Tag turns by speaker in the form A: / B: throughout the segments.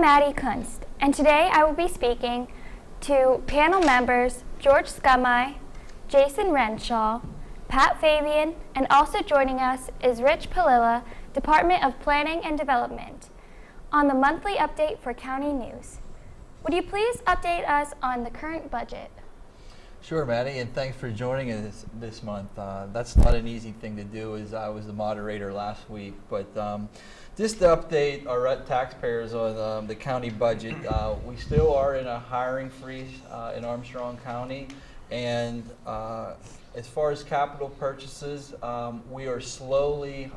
A: Maddie Kunst, and today I will be speaking to panel members George Skamai, Jason Renshaw, Pat Fabian, and also joining us is Rich Palilla, Department of Planning and Development, on the monthly update for county news. Would you please update us on the current budget?
B: Sure, Maddie, and thanks for joining us this month. That's not an easy thing to do, as I was the moderator last week. But just to update our taxpayers on the county budget, we still are in a hiring freeze in Armstrong County. And as far as capital purchases, we are slowly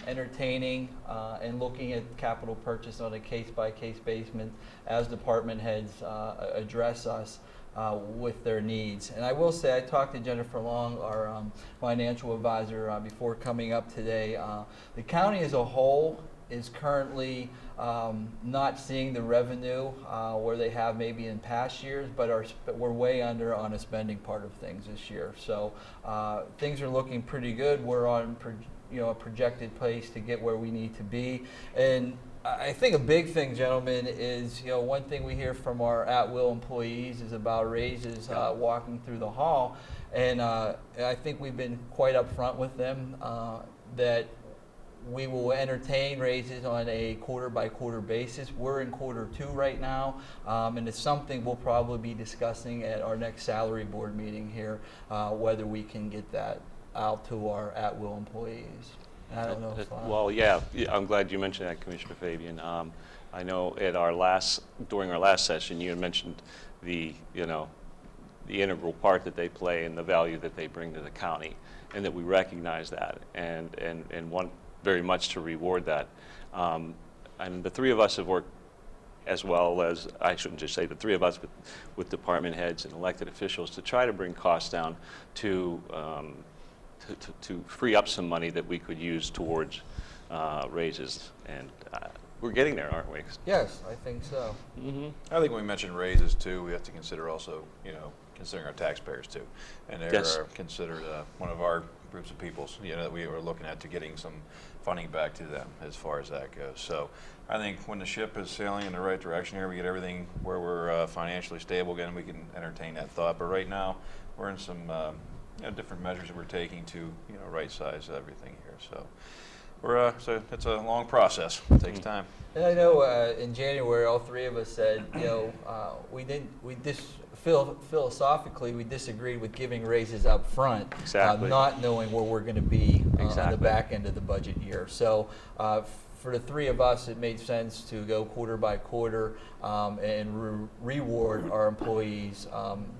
B: entertaining and looking at capital purchase on a case-by-case basis as department heads address us with their needs. And I will say, I talked to Jennifer Long, our financial advisor, before coming up today. The county as a whole is currently not seeing the revenue where they have maybe in past years, but we're way under on a spending part of things this year. So things are looking pretty good. We're on a projected pace to get where we need to be. And I think a big thing, gentlemen, is one thing we hear from our at-will employees is about raises walking through the hall, and I think we've been quite upfront with them that we will entertain raises on a quarter-by-quarter basis. We're in Q2 right now, and it's something we'll probably be discussing at our next salary board meeting here, whether we can get that out to our at-will employees. I don't know.
C: Well, yeah, I'm glad you mentioned that, Commissioner Fabian. I know at during our last session, you had mentioned the integral part that they play and the value that they bring to the county, and that we recognize that and want very much to reward that. And the three of us have worked, as well as, I shouldn't just say the three of us, but with department heads and elected officials, to try to bring costs down to free up some money that we could use towards raises, and we're getting there, aren't we?
B: Yes, I think so.
D: Mm-hmm. I think when we mention raises too, we have to consider also, considering our taxpayers too, and they are considered one of our groups of people, that we are looking at to getting some funding back to them as far as that goes. So I think when the ship is sailing in the right direction here, we get everything where we're financially stable again, we can entertain that thought. But right now, we're in some different measures that we're taking to right size everything here. So so it's a long process. It takes time.
B: And I know in January, all three of us said, philosophically we disagreed with giving raises up front, not knowing where we're going to be on the back end of the budget year. So for the three of us, it made sense to go quarter by quarter and reward our employees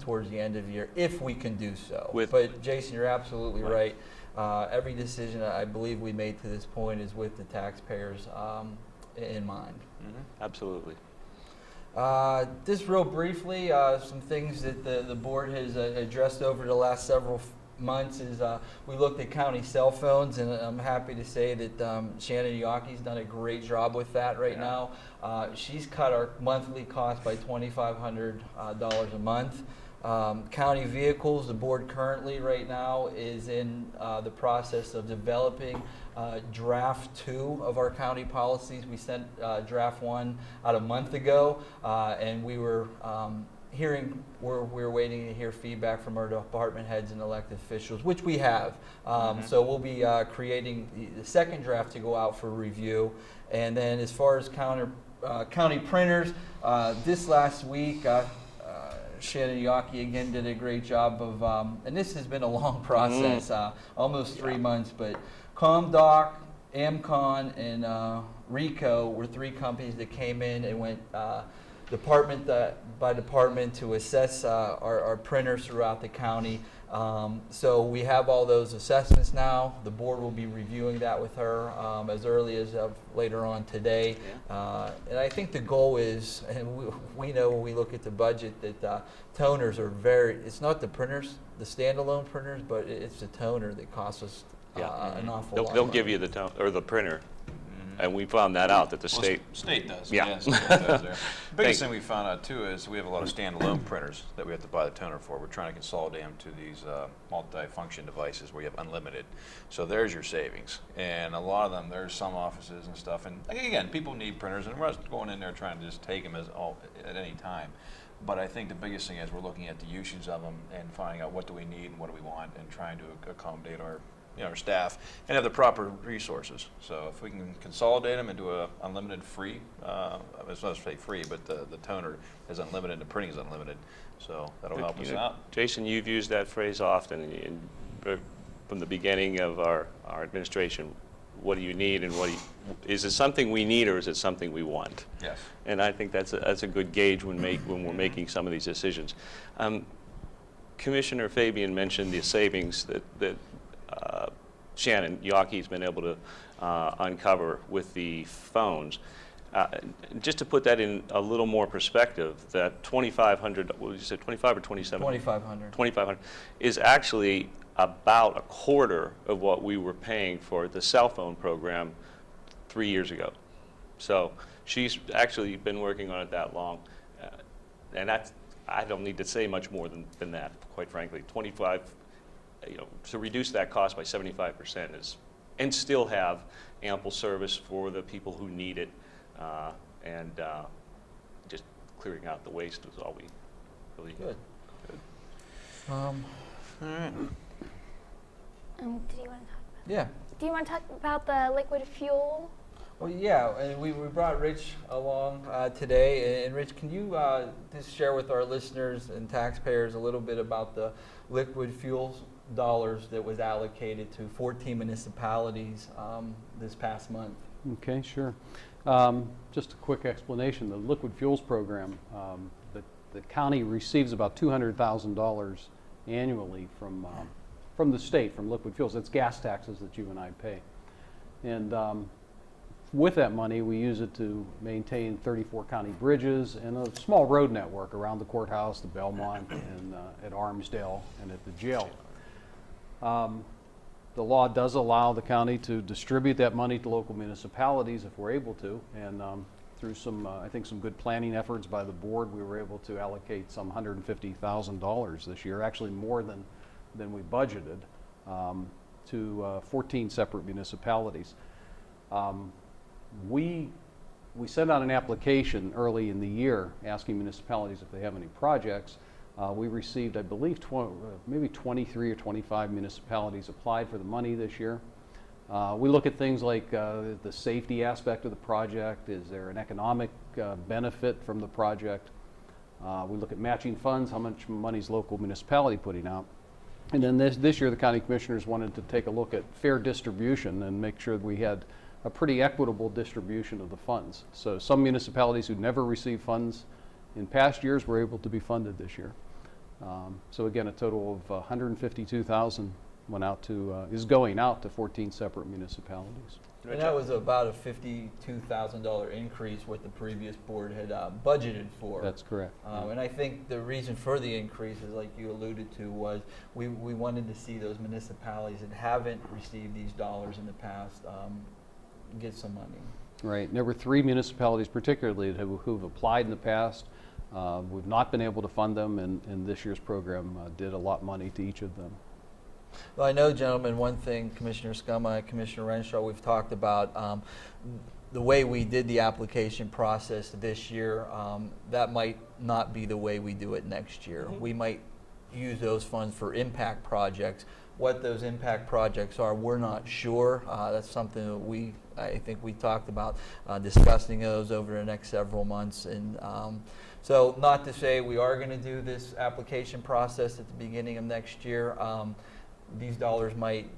B: towards the end of the year, if we can do so. But Jason, you're absolutely right. Every decision I believe we made to this point is with the taxpayers in mind.
C: Mm-hmm. Absolutely.
B: Just real briefly, some things that the board has addressed over the last several months is we looked at county cell phones, and I'm happy to say that Shannon Yockey's done a great job with that right now. She's cut our monthly cost by $2,500 a month. County vehicles, the board currently right now is in the process of developing draft 2 of our county policies. We sent draft 1 out a month ago, and we were we're waiting to hear feedback from our department heads and elected officials, which we have. So we'll be creating the second draft to go out for review. And then as far as county printers, this last week, Shannon Yockey again did a great job of, and this has been a long process, almost 3 months, but ComDoc, AmCon, and RICO were 3 companies that came in and went department by department to assess our printers throughout the county. So we have all those assessments now. The board will be reviewing that with her as early as later on today. And I think the goal is, and we know when we look at the budget, that toners are it's not the printers, the standalone printers, but it's the toner that costs us an awful lot.
C: They'll give you the printer. And we found that out, that the
D: Well,
C: state,
D: State does.
C: Yeah.
D: State does there. The biggest
C: Thank-
D: thing we found out too is we have a lot of standalone printers that we have to buy the toner for. We're trying to consolidate them to these multi-function devices where you have unlimited. So there's your savings. And a lot of them, there's some offices and stuff. And again, people need printers, and we're not going in there trying to just take them at any time. But I think the biggest thing is we're looking at the usage of them and finding out what do we need and what do we want, and trying to accommodate our our staff and have the proper resources. So if we can consolidate them into a unlimited free, it's not to say free, but the toner is unlimited, the printing is unlimited. So that'll help us out.
C: Jason, you've used that phrase often from the beginning of our administration. What do you need, and is it something we need, or is it something we want?
D: Yes.
C: And I think that's a good gauge when we're making some of these decisions. Commissioner Fabian mentioned the savings that Shannon Yockey's been able to uncover with the phones. Just to put that in a little more perspective, that $2,500, what did you say, 25 or 27?
B: 2,500.
C: 2,500 is actually about a quarter of what we were paying for the cell phone program 3 years ago. So she's actually been working on it that long. And I don't need to say much more than that, quite frankly. 25, to reduce that cost by 75% and still have ample service for the people who need it, and just clearing out the waste was all we really
B: Good.
D: All right.
A: Did you want to talk about?
B: Yeah.
A: Do you want to talk about the liquid fuel?
B: Well, yeah, and we brought Rich along today. And Rich, can you just share with our listeners and taxpayers a little bit about the liquid fuels dollars that was allocated to 14 municipalities this past month?
E: Okay, sure. Just a quick explanation. The liquid fuels program, the county receives about $200,000 annually from the state, from liquid fuels. That's gas taxes that you and I pay. And with that money, we use it to maintain 34 county bridges and a small road network around the courthouse, the Belmont, and at Armstrong and at the jail. The law does allow the county to distribute that money to local municipalities if we're able to, and through some, I think, some good planning efforts by the board, we were able to allocate some $150,000 this year, actually more than we budgeted, to 14 separate municipalities. We sent out an application early in the year asking municipalities if they have any projects. We received, I believe, maybe 23 or 25 municipalities applied for the money this year. We look at things like the safety aspect of the project. Is there an economic benefit from the project? We look at matching funds, how much money is local municipality putting out. And then this year the county commissioners wanted to take a look at fair distribution and make sure that we had a pretty equitable distribution of the funds. So some municipalities who never received funds in past years were able to be funded this year. So again, a total of $152,000 is going out to 14 separate municipalities.
B: And that was about a $52,000 increase what the previous board had budgeted for.
E: That's correct.
B: And I think the reason for the increase, is like you alluded to, was we wanted to see those municipalities that haven't received these dollars in the past get some money.
E: Right. And there were 3 municipalities particularly who've applied in the past. We've not been able to fund them, and this year's program did allot money to each of them.
B: Well, I know, gentlemen, one thing, Commissioner Skamai, Commissioner Renshaw, we've talked about the way we did the application process this year. That might not be the way we do it next year. We might use those funds for impact projects. What those impact projects are, we're not sure. That's something that I think we talked about discussing those over the next several months. And so not to say we are going to do this application process at the beginning of next year. These dollars might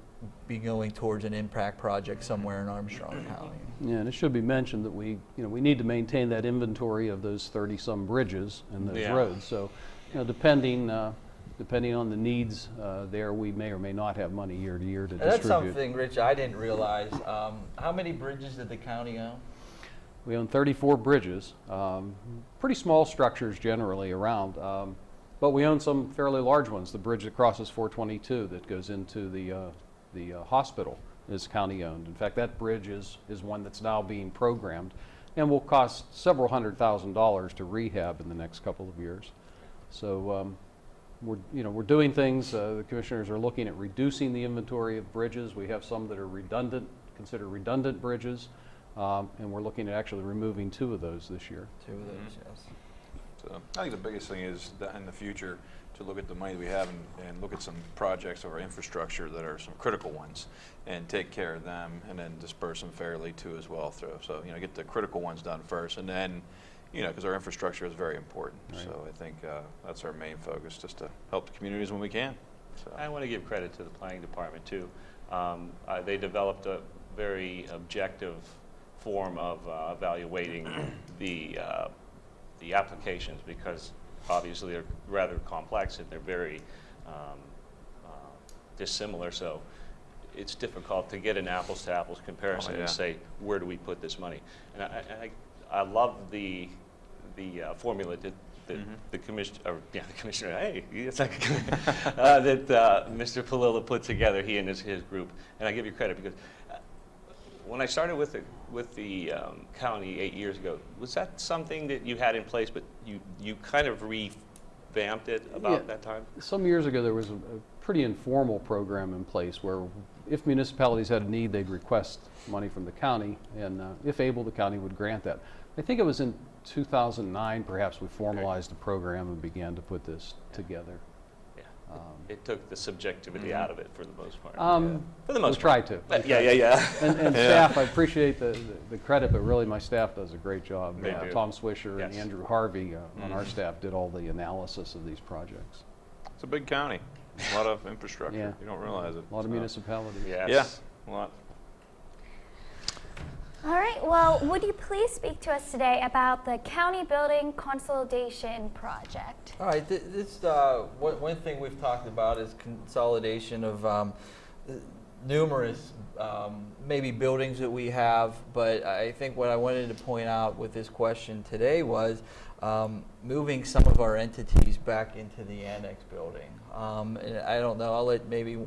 B: be going towards an impact project somewhere in Armstrong County.
E: Yeah, and it should be mentioned that we need to maintain that inventory of those 30-some bridges and those roads. So, depending on the needs there, we may or may not have money year to year to distribute.
B: That's something, Rich, I didn't realize. How many bridges did the county own?
E: We own 34 bridges, pretty small structures generally around, but we own some fairly large ones. The bridge that crosses 422 that goes into the hospital is county-owned. In fact, that bridge is one that's now being programmed and will cost several $100,000 to rehab in the next couple of years. So we're doing things. The commissioners are looking at reducing the inventory of bridges. We have some that are redundant, considered redundant bridges, and we're looking at actually removing 2 of those this year.
B: 2 of those, yes.
D: So I think the biggest thing is that in the future to look at the money that we have and look at some projects of our infrastructure that are some critical ones and take care of them and then disperse them fairly too as well through. So, get the critical ones done first and then, because our infrastructure is very important.
E: Right.
D: So I think that's our main focus, just to help the communities when we can. So.
C: I want to give credit to the planning department too. They developed a very objective form of evaluating the applications, because obviously they're rather complex and they're very dissimilar. So it's difficult to get an apples-to-apples comparison and say, where do we put this money? And I love the formula that the commissioner, hey, it's like that Mr. Palilla put together, he and his group. And I give you credit because when I started with the county 8 years ago, was that something that you had in place, but you kind of revamped it about that time?
E: Some years ago, there was a pretty informal program in place where if municipalities had a need, they'd request money from the county, and if able, the county would grant that. I think it was in 2009, perhaps, we formalized the program and began to put this together.
C: It took the subjectivity out of it for the most part.
E: For the most part. We tried to.
C: Yeah.
E: And staff, I appreciate the credit, but really my staff does a great job.
C: They do.
E: Tom Swisher and Andrew Harvey on our staff did all the analysis of these projects.
D: It's a big county. A lot of infrastructure.
E: Yeah.
D: You don't realize it.
E: A lot of municipalities.
C: Yes.
D: Yeah, a lot.
A: All right, well, would you please speak to us today about the county building consolidation project?
B: All right, one thing we've talked about is consolidation of numerous maybe buildings that we have, but I think what I wanted to point out with this question today was moving some of our entities back into the annex building. And I don't know, I'll let maybe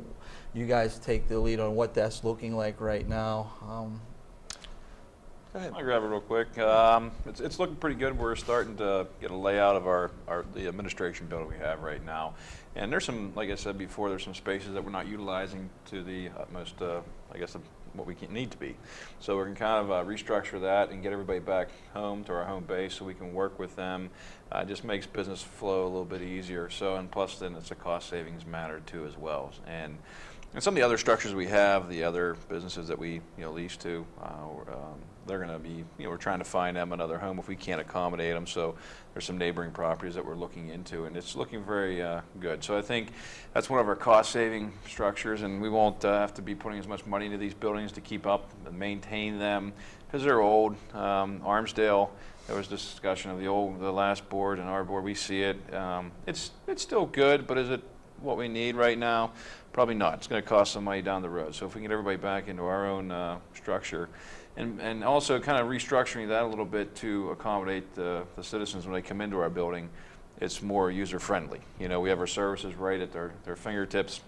B: you guys take the lead on what that's looking like right now.
D: Go ahead. I'll grab it real quick. It's looking pretty good. We're starting to get a layout of the administration building we have right now. And there's some, like I said before, there's some spaces that we're not utilizing to the utmost, I guess, what we need to be. So we're going to kind of restructure that and get everybody back home to our home base so we can work with them. It just makes business flow a little bit easier. So, and plus then it's a cost savings matter too as well. And some of the other structures we have, the other businesses that we lease to, they're going to be, we're trying to find them another home if we can't accommodate them. So there's some neighboring properties that we're looking into, and it's looking very good. So I think that's one of our cost-saving structures, and we won't have to be putting as much money into these buildings to keep up and maintain them because they're old. Armsdale, there was discussion of the last board and our board. We see it. It's still good, but is it what we need right now? Probably not. It's going to cost some money down the road. So if we can get everybody back into our own structure, and also kind of restructuring that a little bit to accommodate the citizens when they come into our building, it's more user-friendly. We have our services right at their fingertips.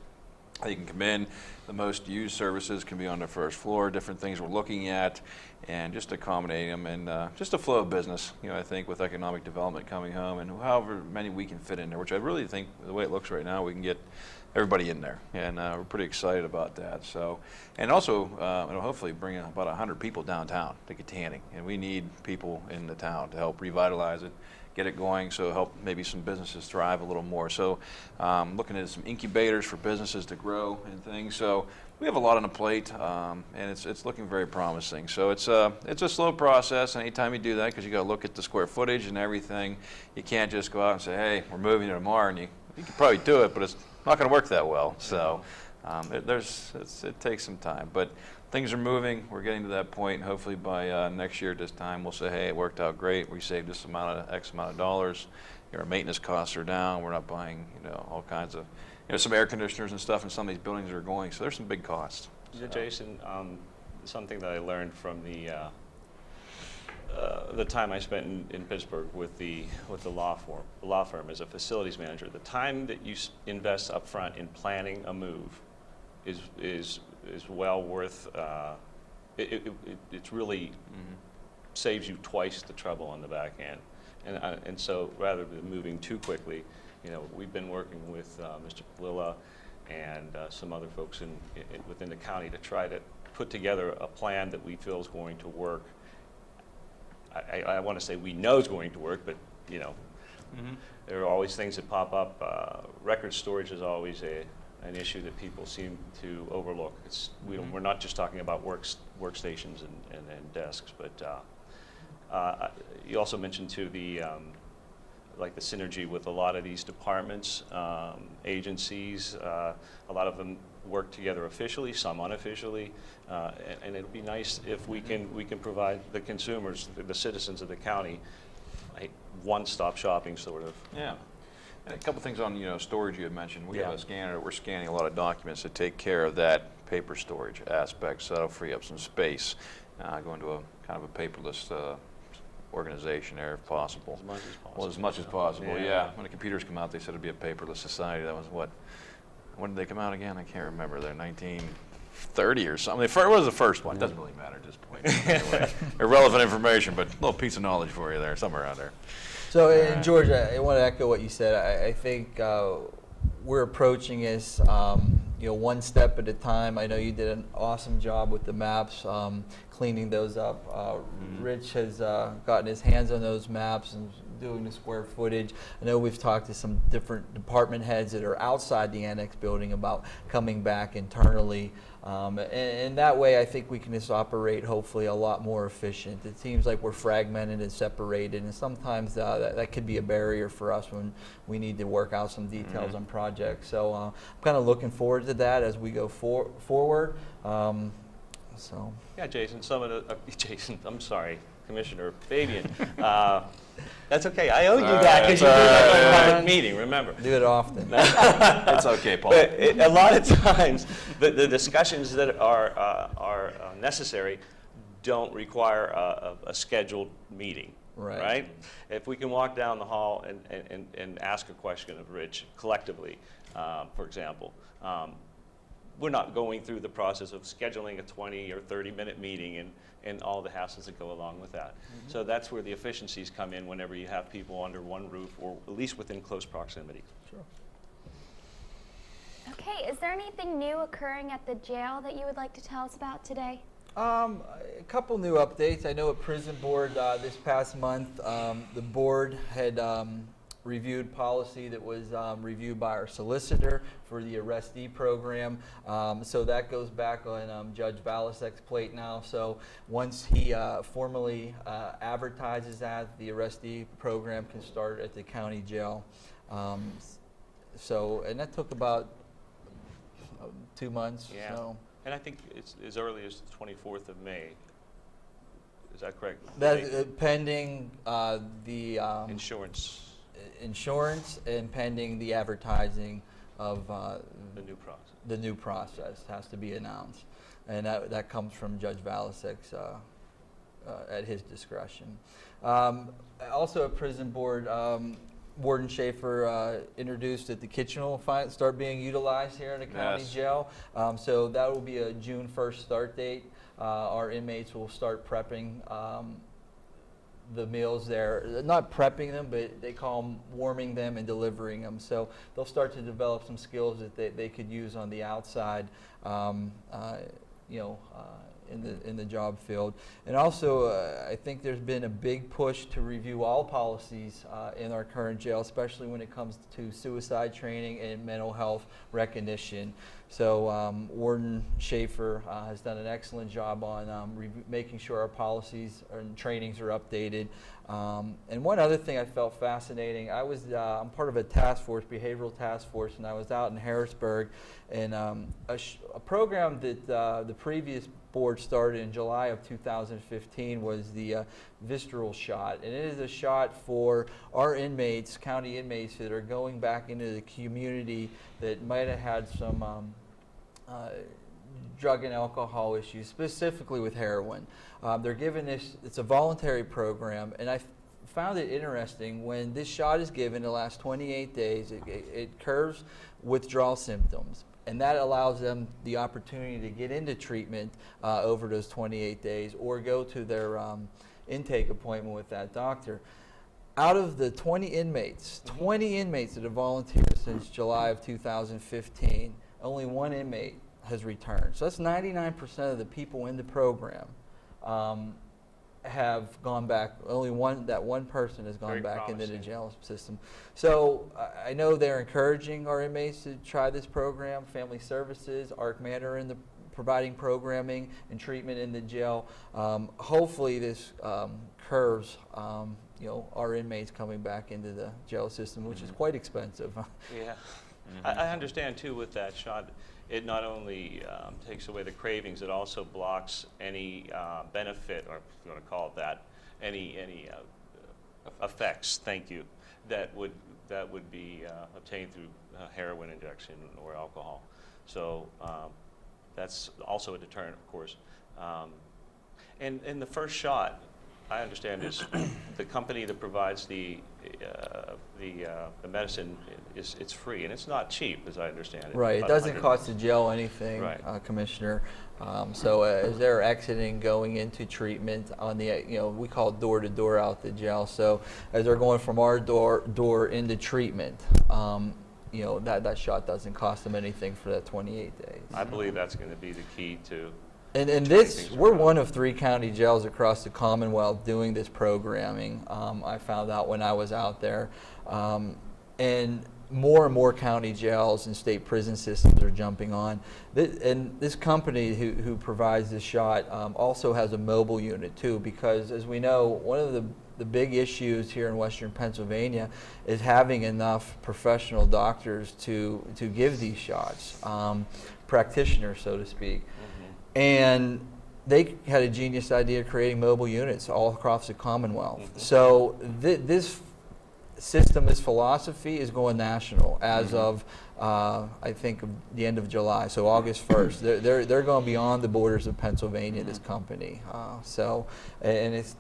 D: They can come in. The most used services can be on the first floor, different things we're looking at, and just accommodating them, and just a flow of business, I think, with economic development coming home, and however many we can fit in there, which I really think, the way it looks right now, we can get everybody in there, and we're pretty excited about that. So, and also, it'll hopefully bring about 100 people downtown to Katanning, and we need people in the town to help revitalize it, get it going, so help maybe some businesses thrive a little more. So looking at some incubators for businesses to grow and things. So we have a lot on the plate, and it's looking very promising. So it's a slow process, and anytime you do that, because you got to look at the square footage and everything, you can't just go out and say, hey, we're moving it tomorrow, and you can probably do it, but it's not going to work that well. So it takes some time, but things are moving. We're getting to that point. Hopefully by next year at this time, we'll say, hey, it worked out great. We saved this X amount of dollars. Our maintenance costs are down. We're not buying, all kinds of, some air conditioners and stuff in some of these buildings are going. So there's some big costs.
C: So. Jason, something that I learned from the time I spent in Pittsburgh with the law firm as a facilities manager, the time that you invest up front in planning a move is is well worth, it's really saves you twice the trouble on the back end. And so rather than moving too quickly, we've been working with Mr. Palilla and some other folks within the county to try to put together a plan that we feel is going to work. I want to say we know is going to work, but there are always things that pop up. Record storage is always an issue that people seem to overlook. We're not just talking about workstations and desks, but you also mentioned too like the synergy with a lot of these departments, agencies. A lot of them work together officially, some unofficially, and it'd be nice if we can provide the consumers, the citizens of the county, like one-stop shopping sort of.
D: Yeah. And a couple things on storage you had mentioned. We
C: Yeah.
D: have a scanner. We're scanning a lot of documents to take care of that paper storage aspect, so that'll free up some space. Go into a kind of a paperless organization there if possible.
C: As much as possible.
D: Well, as much as possible,
C: Yeah.
D: yeah. When the computers come out, they said it'd be a paperless society. That was when did they come out again? I can't remember. They're 1930 or something. What was the first one? Doesn't really matter at this point. Anyway, irrelevant information, but a little piece of knowledge for you there, somewhere around there.
B: So, and George, I want to echo what you said. I think we're approaching this, one step at a time. I know you did an awesome job with the maps, cleaning those up. Rich has gotten his hands on those maps and doing the square footage. I know we've talked to some different department heads that are outside the annex building about coming back internally. And that way I think we can just operate hopefully a lot more efficient. It seems like we're fragmented and separated, and sometimes that could be a barrier for us when we need to work out some details on projects. So I'm kind of looking forward to that as we go forward.
C: Yeah, Jason, Jason, I'm sorry, Commissioner Fabian. That's okay. I owe you that because you do that in a public meeting, remember.
B: Do it often.
D: It's okay, Paul.
C: But a lot of times, the discussions that are necessary don't require a scheduled meeting.
B: Right.
C: If we can walk down the hall and ask a question of Rich collectively, for example, we're not going through the process of scheduling a 20 or 30-minute meeting and all the hassles that go along with that. So that's where the efficiencies come in whenever you have people under one roof or at least within close proximity.
B: Sure.
A: Okay, is there anything new occurring at the jail that you would like to tell us about today?
B: A couple new updates. I know at Prison Board this past month, the board had reviewed policy that was reviewed by our solicitor for the arrestee program. So that goes back on Judge Balasek's plate now. So once he formally advertises that, the arrestee program can start at the county jail. And that took about 2 months.
C: Yeah.
B: So.
C: And I think it's as early as the 24th of May. Is that correct?
B: That pending the
C: insurance.
B: and pending the advertising of
C: The new process.
B: the new process has to be announced, and that comes from Judge Valasek's at his discretion. Also at Prison Board, Warden Schaefer introduced that the kitchen will start being utilized here in the county jail. So that will be a June 1st start date. Our inmates will start prepping the meals there, not prepping them, but they call them warming them and delivering them. So they'll start to develop some skills that they could use on the outside, in the job field. And also, I think there's been a big push to review all policies in our current jail, especially when it comes to suicide training and mental health recognition. So Warden Schaefer has done an excellent job on making sure our policies and trainings are updated. And one other thing I felt fascinating, I'm part of a task force, behavioral task force, and I was out in Harrisburg, and a program that the previous board started in July of 2015 was the visceral shot. And it is a shot for our inmates, county inmates, that are going back into the community that might have had some drug and alcohol issues, specifically with heroin. They're given this, it's a voluntary program, and I found it interesting when this shot is given the last 28 days, it curves withdrawal symptoms. And that allows them the opportunity to get into treatment over those 28 days or go to their intake appointment with that doctor. Out of the 20 inmates that have volunteered since July of 2015, only one inmate has returned. So that's 99% of the people in the program have gone back. Only one person has gone
C: Very
B: back into the
C: promising.
B: jail system. So I know they're encouraging our inmates to try this program. Family Services, ARC Manor in the providing programming and treatment in the jail. Hopefully this curves our inmates coming back into the jail system, which is quite expensive.
C: Yeah. I understand too with that shot, it not only takes away the cravings, it also blocks any benefit, or if you want to call it that, any effects, thank you, that would be obtained through heroin injection or alcohol. So that's also a deterrent, of course. And the first shot, I understand, is the company that provides the medicine it's free, and it's not cheap, as I understand it.
B: Right, it
C: About
B: doesn't
C: 100
B: cost the jail anything,
C: Right.
B: Commissioner. So as they're exiting, going into treatment on the, we call it door to door out the jail. So as they're going from our door into treatment, that shot doesn't cost them anything for that 28 days.
C: I believe that's going to be the key to.
B: And
C: turning
B: this,
C: things
B: we're
C: around.
B: one of 3 county jails across the Commonwealth doing this programming. I found out when I was out there. And more county jails and state prison systems are jumping on. And this company who provides this shot also has a mobile unit too, because as we know, one of the big issues here in Western Pennsylvania is having enough professional doctors to give these shots, practitioners, so to speak. And they had a genius idea of creating mobile units all across the Commonwealth. So this system, this philosophy is going national as of, I think, the end of July, so August 1st. They're going beyond the borders of Pennsylvania, this company. And it's,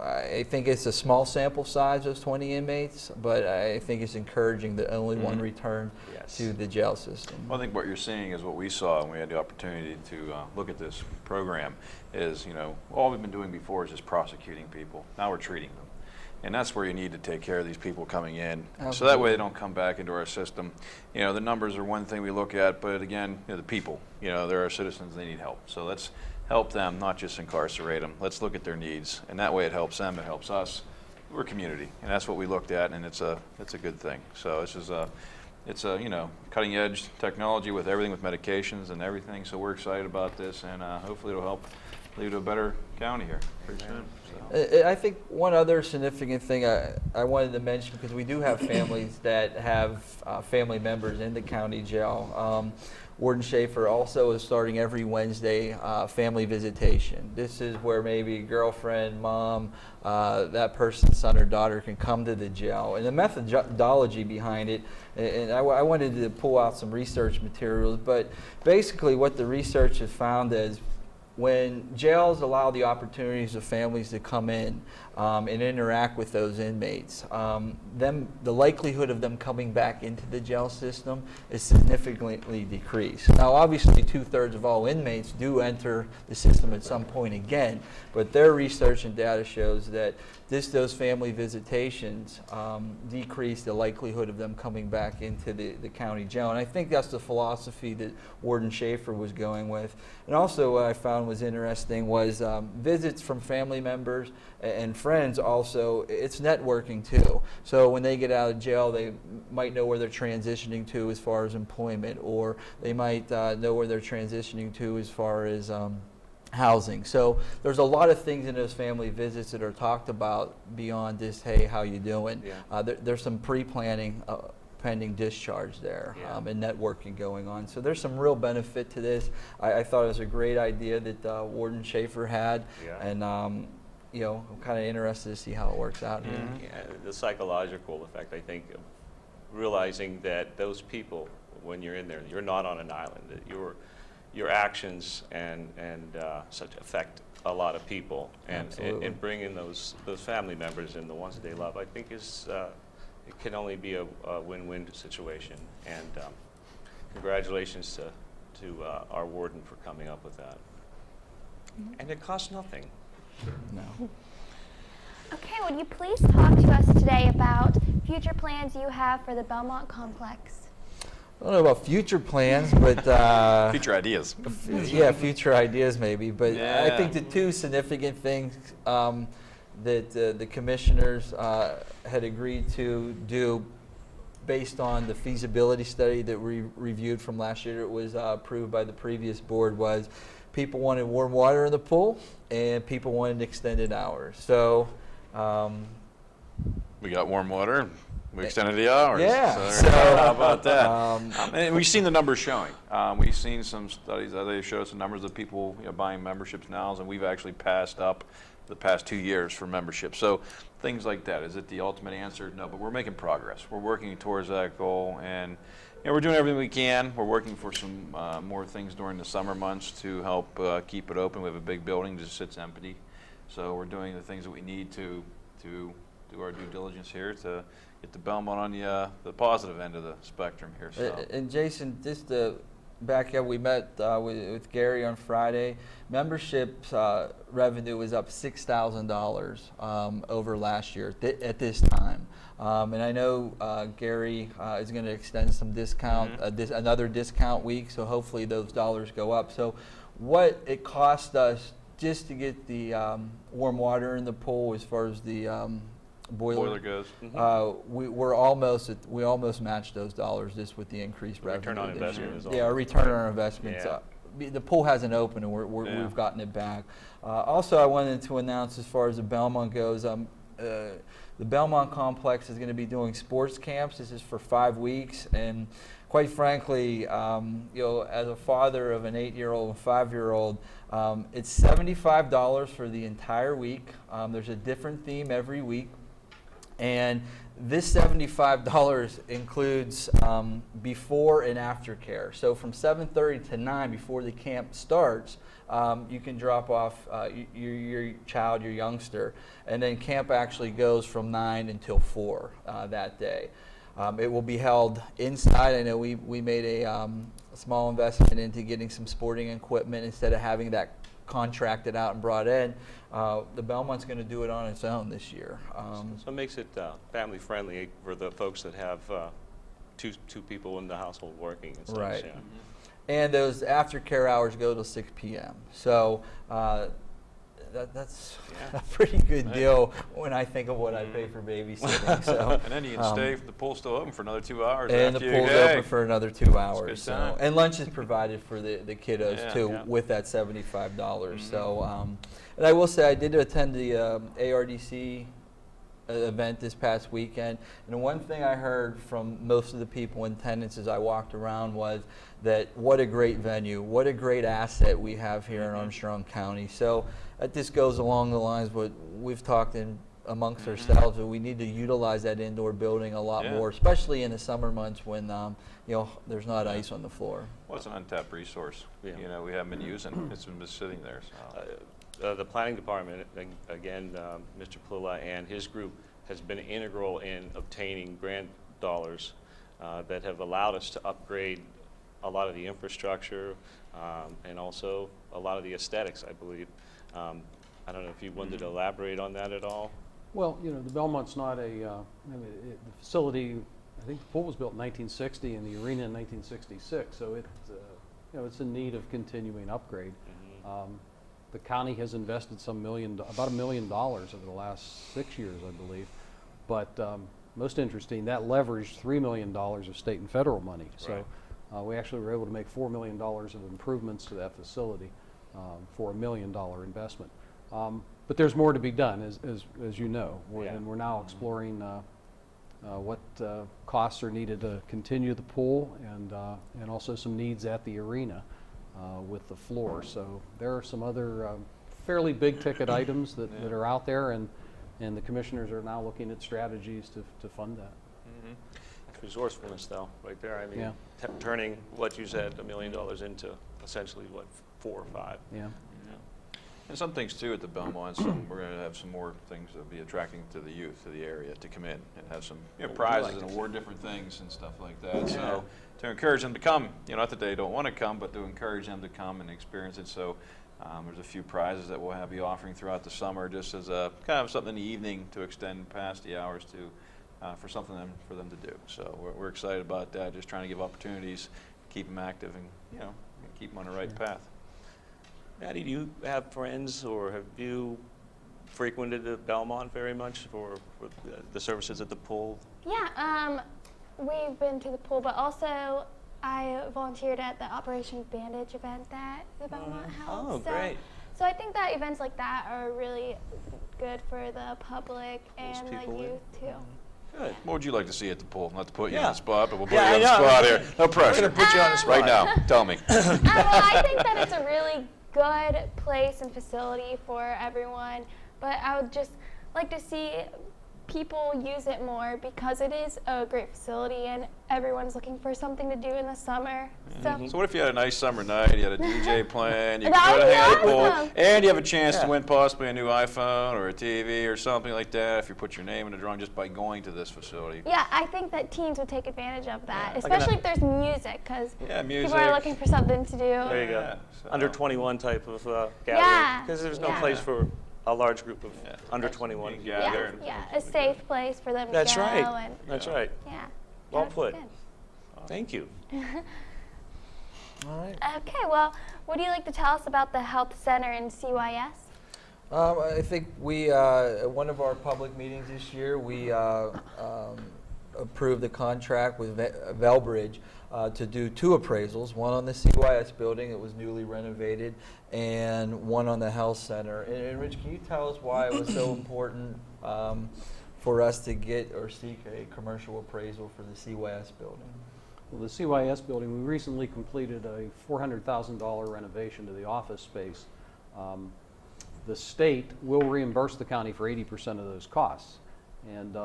B: I think it's a small sample size, those 20 inmates, but I think it's encouraging that only one returned
C: Yes.
B: to the jail system.
D: Well, I think what you're seeing is what we saw when we had the opportunity to look at this program is, all we've been doing before is just prosecuting people. Now we're treating them. And that's where you need to take care of these people coming in, so that way they don't come back into our system. The numbers are one thing we look at, but again, the people, they're our citizens, they need help. So let's help them, not just incarcerate them. Let's look at their needs, and that way it helps them, it helps us. We're a community, and that's what we looked at, and it's a good thing. So this is it's a cutting edge technology with everything, with medications and everything. So we're excited about this, and hopefully it'll help lead to a better county here pretty soon. So.
B: I think one other significant thing I wanted to mention, because we do have families that have family members in the county jail. Warden Schaefer also is starting every Wednesday family visitation. This is where maybe girlfriend, mom, that person's son or daughter can come to the jail. And the methodology behind it, and I wanted to pull out some research materials, but basically what the research has found is when jails allow the opportunities of families to come in and interact with those inmates, the likelihood of them coming back into the jail system is significantly decreased. Now, obviously, 2/3 of all inmates do enter the system at some point again, but their research and data shows that those family visitations decrease the likelihood of them coming back into the county jail. And I think that's the philosophy that Warden Schaefer was going with. And also what I found was interesting was visits from family members and friends also, it's networking too. So when they get out of jail, they might know where they're transitioning to as far as employment, or they might know where they're transitioning to as far as housing. So there's a lot of things in those family visits that are talked about beyond just, hey, how you doing?
C: Yeah.
B: There's some pre-planning pending discharge there,
C: Yeah.
B: and networking going on. So there's some real benefit to this. I thought it was a great idea that Warden Schaefer had,
C: Yeah.
B: and I'm kind of interested to see how it works out here.
C: Yeah, the psychological effect, I think, of realizing that those people, when you're in there, you're not on an island, that your actions and such affect a lot of people, and bringing those family members and the ones that they love, I think is it can only be a win-win situation. And congratulations to our warden for coming up with that. And it costs nothing.
B: No.
A: Okay, would you please talk to us today about future plans you have for the Belmont complex?
B: I don't know about future plans, but
D: Future ideas.
B: yeah, future ideas maybe. But
D: Yeah.
B: I think the two significant things that the commissioners had agreed to do based on the feasibility study that we reviewed from last year, it was approved by the previous board, was people wanted warm water in the pool and people wanted extended hours. So
D: We got warm water. We extended the hours.
B: Yeah.
D: So, how about that?
B: Um,
D: And we've seen the numbers showing. We've seen some studies that they show some numbers of people buying memberships now, and we've actually passed up the past 2 years for membership. So things like that. Is it the ultimate answer? No, but we're making progress. We're working towards that goal, and we're doing everything we can. We're working for some more things during the summer months to help keep it open. We have a big building that just sits empty, so we're doing the things that we need to do our due diligence here to get the Belmont on the positive end of the spectrum here. So.
B: And Jason, just to back up, we met with Gary on Friday. Membership revenue was up $6,000 over last year at this time. And I know Gary is going to extend some discount, another discount week, so hopefully those dollars go up. So what it cost us just to get the warm water in the pool as far as the boiler
D: goes.
B: we almost matched those dollars just with the increased revenue.
C: Return on
B: this
C: investment
B: year.
C: is all.
B: Yeah, our return on our investments.
C: Yeah.
B: The pool hasn't opened, and
C: Yeah.
B: we've gotten it back. Also, I wanted to announce, as far as the Belmont goes, the Belmont complex is going to be doing sports camps. This is for 5 weeks, and quite frankly, as a father of an 8-year-old and 5-year-old, it's $75 for the entire week. There's a different theme every week. And this $75 includes before and after care. So from 7:30 to 9 before the camp starts, you can drop off your child, your youngster, and then camp actually goes from 9 until 4 that day. It will be held inside. I know we made a small investment into getting some sporting equipment instead of having that contracted out and brought in. The Belmont's going to do it on its own this year.
C: So it makes it family friendly for the folks that have two people in the household working and such.
B: Right.
C: Yeah.
B: And those aftercare hours go till 6 p.m. So that's
C: Yeah.
B: a pretty good deal when I think of what I pay for babysitting. So,
D: And then you can stay. The pool's still open for another 2 hours.
B: and the
D: after
B: pool's
D: your day.
B: open for another 2 hours.
D: good
B: So,
D: time.
B: and lunch is provided for the kiddos
D: Yeah.
B: too,
C: Yeah.
B: with that $75. So, and I will say I did attend the ARDC event this past weekend, and one thing I heard from most of the people in attendance as I walked around was that what a great venue, what a great asset we have here in Armstrong County. So this goes along the lines of what we've talked amongst ourselves, that we need to utilize that indoor building a lot
D: Yeah.
B: more, especially in the summer months when there's not ice on the floor.
D: Well, it's an untapped resource.
C: Yeah.
D: We haven't been using. It's been just sitting there. So.
C: The planning department, again, Mr. Plilla and his group has been integral in obtaining grant dollars that have allowed us to upgrade a lot of the infrastructure and also a lot of the aesthetics, I believe. I don't know if you wanted to elaborate on that at all.
E: Well, the Belmont's not the facility, I think the pool was built in 1960 and the arena in 1966, so it's in need of continuing upgrade. The county has invested about $1 million over the last 6 years, I believe. But most interesting, that leveraged $3 million of state and federal money. So we actually were able to make $4 million of improvements to that facility for $1 million investment. But there's more to be done, as you know, and we're now exploring what costs are needed to continue the pool and also some needs at the arena with the floor. So there are some other fairly big ticket items that are out there, and the commissioners are now looking at strategies to fund that.
C: resourcefulness, though, right there. I mean,
E: Yeah.
C: turning what you said, $1 million into essentially, what, 4 or 5?
E: Yeah.
D: And some things too at the Belmont, we're going to have some more things that will be attracting to the youth of the area to come in and have some
C: What would you
D: prizes
C: like
D: and
C: to
D: award different things and stuff like that. So to encourage them to come, not that they don't want to come, but to encourage them to come and experience it. So there's a few prizes that we'll have you offering throughout the summer, just as a kind of something in the evening to extend past the hours to for something for them to do. So we're excited about that. Just trying to give opportunities, keep them active, and keep them on the right path.
C: Maddie, do you have friends, or have you frequented the Belmont very much for the services at the pool?
A: Yeah, we've been to the pool, but also I volunteered at the Operation Bandage event that the Belmont held.
C: Oh, great.
A: So I think that events like that are really good for the public and the
C: people in.
A: youth too.
C: Good.
D: What would you like to see at the pool? Not to put you on
C: Yeah.
D: the spot, but we'll put
C: Yeah,
D: you on the
C: I know.
D: spot here. No
C: I'm
D: pressure.
C: going to put you on the spot.
D: Right now, tell me.
A: Well, I think that it's a really good place and facility for everyone, but I would just like to see people use it more because it is a great facility and everyone's looking for something to do in the summer. So
D: So what if you had a nice summer night, you had a DJ playing, you could
A: That
D: go to
A: would be
D: hang at the pool,
A: awesome.
D: and you have a chance
C: Yeah.
D: to win possibly a new iPhone or a TV or something like that if you put your name in the drawing just by going to this facility.
A: yeah, I think that teens would take advantage of that,
D: Yeah.
A: especially if there's music, because
D: Yeah, music.
A: people are looking for something to do.
C: There you go.
D: Yeah, so-
C: Under 21 type of gathering.
A: Yeah.
C: Because there's no
A: Yeah.
C: place for a large group of
D: Yeah.
C: under 21.
D: You can
A: Yeah,
D: gather and-
A: yeah, a safe place for them to
C: That's
A: go.
C: right.
A: And,
C: That's right.
A: yeah.
C: Well
A: that would
C: put.
A: be good.
C: Thank you.
B: All right.
A: Okay, well, would you like to tell us about the health center in CYS?
B: I think we, at one of our public meetings this year, we approved a contract with Velbridge to do 2 appraisals, one on the CYS building that was newly renovated, and one on the health center. And Rich, can you tell us why it was so important for us to get or seek a commercial appraisal for the CYS building?
E: Well, the CYS building, we recently completed a $400,000 renovation to the office space. The state will reimburse the county for 80% of those costs. And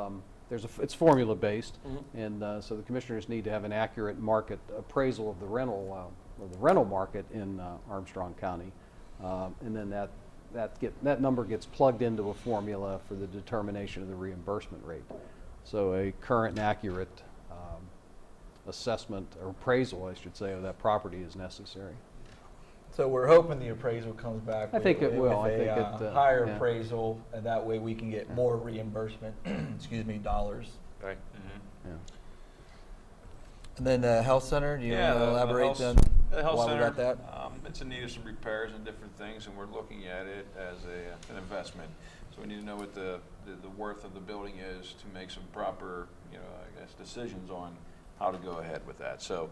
E: it's formula-based, and so the commissioners need to have an accurate market appraisal of the rental market in Armstrong County. And then that number gets plugged into a formula for the determination of the reimbursement rate. So a current and accurate assessment, or appraisal, I should say, of that property is necessary.
B: So we're hoping the appraisal comes back
E: I think it
B: with
E: will. I
B: a
E: think it,
B: higher
E: yeah.
B: appraisal, and that way we can get more reimbursement, dollars.
C: Right.
E: Yeah.
B: And then the health center, do you want to
D: the
B: elaborate
D: health-
B: on
D: The health
B: why we
D: center,
B: got that?
D: it's in need of some repairs and different things, and we're looking at it as an investment. So we need to know what the worth of the building is to make some proper, I guess, decisions on how to go ahead with that. So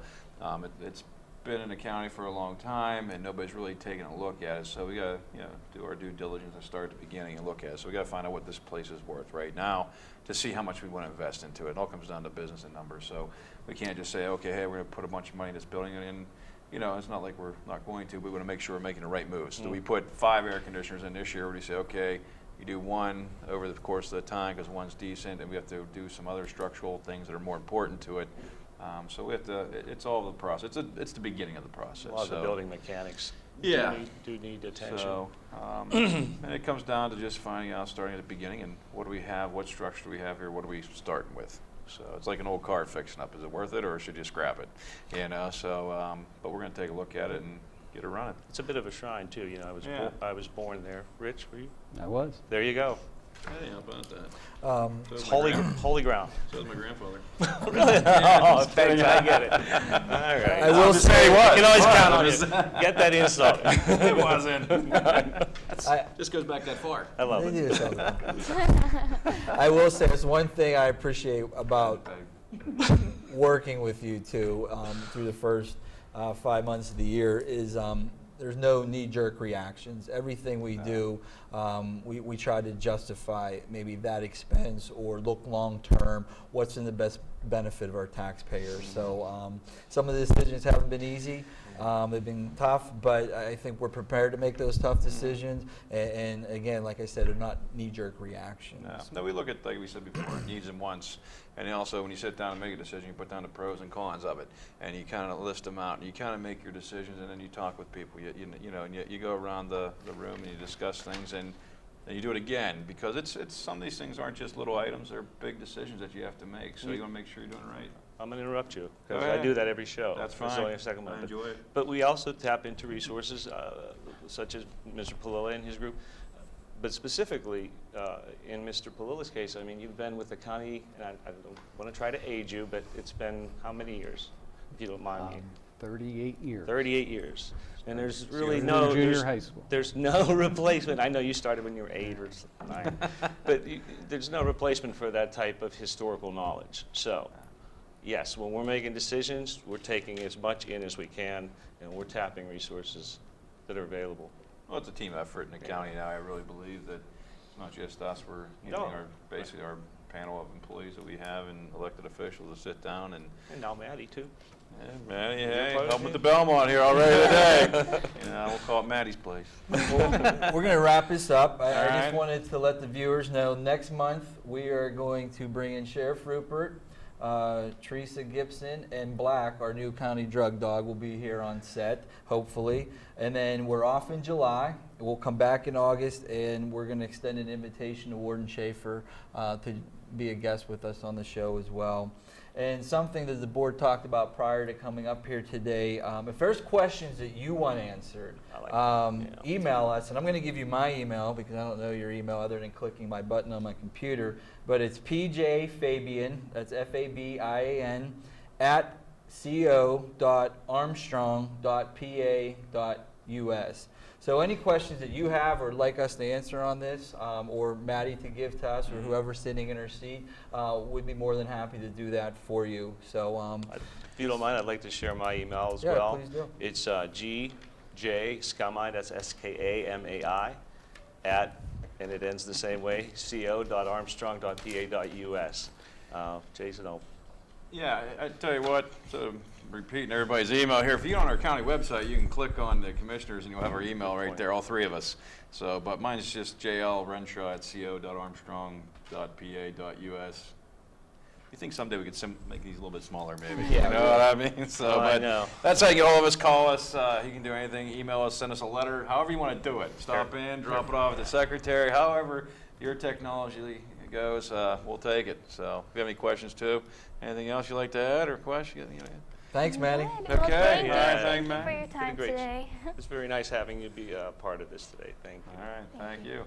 D: it's been in the county for a long time, and nobody's really taken a look at it. So we got to, do our due diligence and start at the beginning and look at it. So we got to find out what this place is worth right now to see how much we want to invest into it. It all comes down to business and numbers. So we can't just say, okay, hey, we're going to put a bunch of money in this building, and it's not like we're not going to. We want to make sure we're making the right moves. So we put 5 air conditioners in this year. We say, okay, you do 1 over the course of the time because 1's decent, and we have to do some other structural things that are more important to it. So we have to. It's all the process. It's the beginning of the process.
C: A lot of the building mechanics
D: Yeah.
C: do need attention.
D: So, and it comes down to just finding out, starting at the beginning, and what do we have, what structure do we have here, what are we starting with? So it's like an old car fixing up. Is it worth it, or should you scrap it? So, but we're going to take a look at it and get it running.
C: It's a bit of a shrine too.
D: Yeah.
C: I was born there. Rich, were you?
E: I was.
C: There you go.
D: Hey, how about that?
C: It's holy ground.
D: So is my grandfather.
C: Really? Oh, thanks. I get it. All right.
B: I will say
C: You can always count on it. Get that insult.
D: It wasn't.
B: I-
D: Just goes back that far.
C: I love
B: They
C: it.
B: do something. I will say, it's one thing I appreciate about working with you two through the first 5 months of the year is there's no knee-jerk reactions. Everything we do, we try to justify maybe that expense or look long-term, what's in the best benefit of our taxpayers. So some of the decisions haven't been easy. They've been tough, but I think we're prepared to make those tough decisions. And again, like I said, they're not knee-jerk reactions.
D: No, we look at, like we said before, needs and wants. And also, when you sit down and make a decision, you put down the pros and cons of it, and you kind of list them out, and you kind of make your decisions, and then you talk with people. You know, and you go around the room and you discuss things, and you do it again, because it's some of these things aren't just little items; they're big decisions that you have to make. So you want to make sure you're doing it right.
C: I'm going to interrupt you,
D: Go
C: because I
D: ahead.
C: do that every show.
D: That's
C: There's
D: fine.
C: only a second one.
D: I enjoy it.
C: But we also tap into resources such as Mr. Palilla and his group. But specifically, in Mr. Palilla's case, I mean, you've been with the county, and I don't want to try to age you, but it's been how many years, if you don't mind me?
E: 38 years.
C: 38 years. And there's really
E: Junior-
C: no
E: junior high school.
C: There's no replacement. I know you started when you were 8 or 9, but there's no replacement for that type of historical knowledge. So, yes, when we're making decisions, we're taking as much in as we can, and we're tapping resources that are available.
D: Well, it's a team effort in the county now. I really believe that it's not just us. We're using
C: No.
D: basically our panel of employees that we have and elected officials to sit down and.
C: And now Maddie, too.
D: Yeah, Maddie,
C: You're
D: hey,
C: part of
D: helping
C: it?
D: with the Belmont here already today. You know, we'll call it Maddie's place.
B: We're going to wrap this up. I
D: All
B: just
D: right.
B: wanted to let the viewers know next month we are going to bring in Sheriff Rupert, Teresa Gibson, and Black, our new county drug dog, will be here on set, hopefully. And then we're off in July. We'll come back in August, and we're going to extend an invitation to Warden Schaefer to be a guest with us on the show as well. And something that the board talked about prior to coming up here today, if there's questions that you want answered,
C: I like that, yeah.
B: email us, and I'm going to give you my email because I don't know your email other than clicking my button on my computer, but it's pjfabian, that's Fabian, at co.armstrong.pa.us. So any questions that you have or like us to answer on this, or Maddie to give to us, or whoever's sitting in her seat, we'd be more than happy to do that for you. So
C: If you don't mind, I'd like to share my email as
B: Yeah,
C: well.
B: please do.
C: It's GJ Skamai, that's SKAMAI, at, and it ends the same way, co.armstrong.pa.us. Jason,
D: Yeah, I tell you what, so repeating everybody's email here, if you go on our county website, you can click on the commissioners and you'll have our email right there, all three of us. So, but mine's just JL Renshaw at co.armstrong.pa.us. You think someday we could make these a little bit smaller, maybe?
B: Yeah.
D: You know what I mean? So,
C: Oh, I
D: but
C: know.
D: that's how you get all of us. Call us. You can do anything. Email us. Send us a letter. However you want to do it. Stop in. Drop it off at the secretary. However your technology goes, we'll take it. So, if you have any questions too, anything else you'd like to add or question? You know,
B: thanks, Maddie.
A: Good. Well,
D: Okay.
A: thank you.
C: All right,
A: Thank you
D: thank
A: for
D: you,
A: your
C: Been
A: time
C: great.
A: today.
C: it's very nice having you be a part of this today. Thank you.
D: all right. Thank you.